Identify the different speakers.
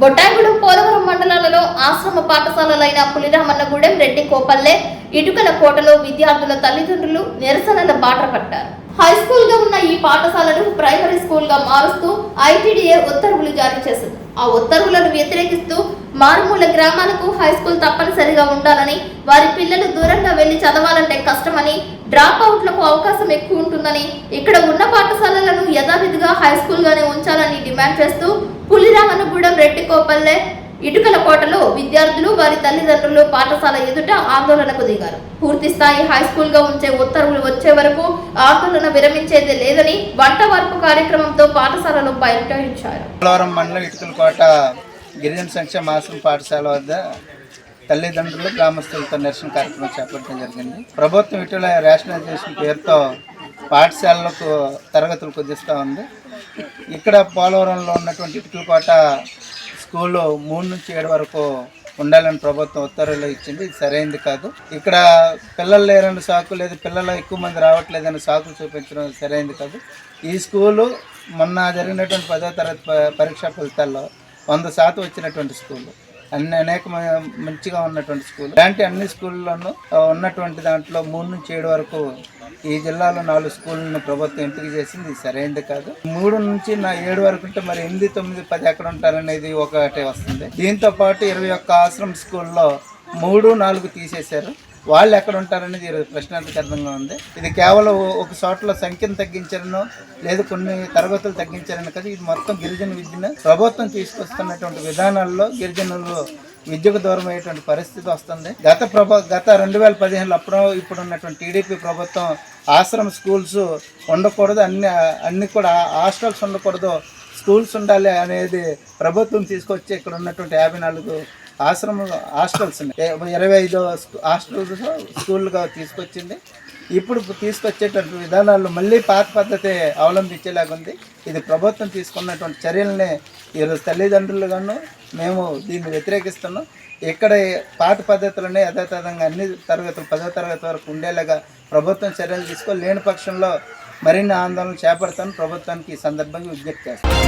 Speaker 1: బొట్టాయిగూడెం పోలవరం మండలాలలో ఆశ్రమ పాఠశాలలైన పులిరామన్నగూడెం, రెడ్డికోపల్లె, ఇటుకల కోటలో విద్యార్థుల తల్లిదండ్రులు నిరసనల బాట పట్టారు. హైస్కూల్ గా ఉన్న ఈ పాఠశాలను ప్రైమరీ స్కూల్ గా మారుస్తూ ఐటీడీఏ ఉత్తర్వులు జారీ చేసింది. ఆ ఉత్తర్వులను వ్యతిరేకిస్తూ మారుమూల గ్రామాలకు హైస్కూల్ తప్పనిసరిగా ఉండాలని, వారి పిల్లలు దూరంగా వెళ్లి చదవాలంటే కష్టమని, డ్రాప్ అవుట్లకు అవకాశం ఎక్కువ ఉంటుందని, ఇక్కడ ఉన్న పాఠశాలలను యథావిధిగా హైస్కూల్ గానే ఉంచాలని డిమాండ్ చేస్తూ పులిరామన్నగూడెం, రెడ్డికోపల్లె, ఇటుకల కోటలో విద్యార్థులు, వారి తల్లిదండ్రులు పాఠశాల ఎదుట ఆందోళనకు దిగారు. పూర్తి స్థాయి హైస్కూల్ గా ఉంచే ఉత్తర్వులు వచ్చే వరకు ఆందోళన విరమించేది లేదని వంట వార్పు కార్యక్రమంతో పాఠశాలలో బయటహించారు.
Speaker 2: పోలవరం మండలం ఇటుకల కోట గిరిజన సంక్షేమ ఆశ్రమ పాఠశాల వద్ద తల్లిదండ్రులు, గ్రామస్తులతో నిరసన కార్యక్రమం చేపట్టడం జరిగింది. ప్రభుత్వం ఇటీవల రేషనలైజేషన్ పేరుతో పాఠశాలలకు తరగతులు కుదిస్తూ ఉంది. ఇక్కడ పోలవరంలో ఉన్నటువంటి ఇటుకల కోట స్కూల్లో 3 నుంచి 7 వరకు ఉండాలని ప్రభుత్వం ఉత్తర్వులు ఇచ్చింది. ఇది సరైనది కాదు. ఇక్కడ పిల్లలు లేరని సాకు, లేదు పిల్లలు ఎక్కువ మంది రావట్లేదని సాకులు చూపించడం సరైనది కాదు. ఈ స్కూలు మొన్న జరిగినటువంటి 10వ తరగతి పరీక్షా ఫలితాల్లో 100% వచ్చినటువంటి స్కూలు, అనేక మంచిగా ఉన్నటువంటి స్కూల్. ఇలాంటి అన్ని స్కూళ్ళలోనూ ఉన్నటువంటి దాంట్లో 3 నుంచి 7 వరకు ఈ జిల్లాలో 4 స్కూళ్ళను ప్రభుత్వం ఎంపిక చేసింది. ఇది సరైనది కాదు. 3 నుంచి 7 వరకు ఉంటే మరి 8, 9, 10 ఎక్కడ ఉంటారనేది ఒకటే వస్తుంది. దీంతో పాటు 21 ఆశ్రమ స్కూల్లో 3, 4 తీసేశారు. వాళ్ళు ఎక్కడ ఉంటారనేది ప్రశ్నార్థకరంగా ఉంది. ఇది కేవలం ఒక చోట్ల సంఖ్యను తగ్గించారనో, లేదు కొన్ని తరగతులు తగ్గించారని కాదు. ఇది మొత్తం గిరిజన విద్యను ప్రభుత్వం తీసుకొస్తున్నటువంటి విధానాల్లో గిరిజనులు విద్యకు దూరం అయ్యేటువంటి పరిస్థితి వస్తుంది. గత 2015 అప్పుడు ఇప్పుడు ఉన్నటువంటి టీడీపీ ప్రభుత్వం ఆశ్రమ స్కూల్స్ ఉండకూడదు, అన్ని కూడా హాస్టల్స్ ఉండకూడదు, స్కూల్స్ ఉండాలి అనేది ప్రభుత్వం తీసుకొచ్చి ఇక్కడ ఉన్నటువంటి 54 ఆశ్రమ హాస్టల్స్ 25 హాస్టల్స్ స్కూల్గా తీసుకొచ్చింది. ఇప్పుడు తీసుకొచ్చేటువంటి విధానాల్లో మళ్ళీ పాత పద్ధతి అవలంబించేలాగుంది. ఇది ప్రభుత్వం తీసుకున్నటువంటి చర్యలనే ఈరోజు తల్లిదండ్రులుగాను మేము దీన్ని వ్యతిరేకిస్తున్నాం. ఇక్కడ పాత పద్ధతులనే యథాతథంగా అన్ని తరగతులు 10వ తరగతి వరకు ఉండేలాగా ప్రభుత్వం చర్యలు లేని పక్షంలో మరిన్ని ఆందోళనలు చేపడతాను ప్రభుత్వానికి ఈ సందర్భంగా విజ్ఞప్తి చేస్తాను.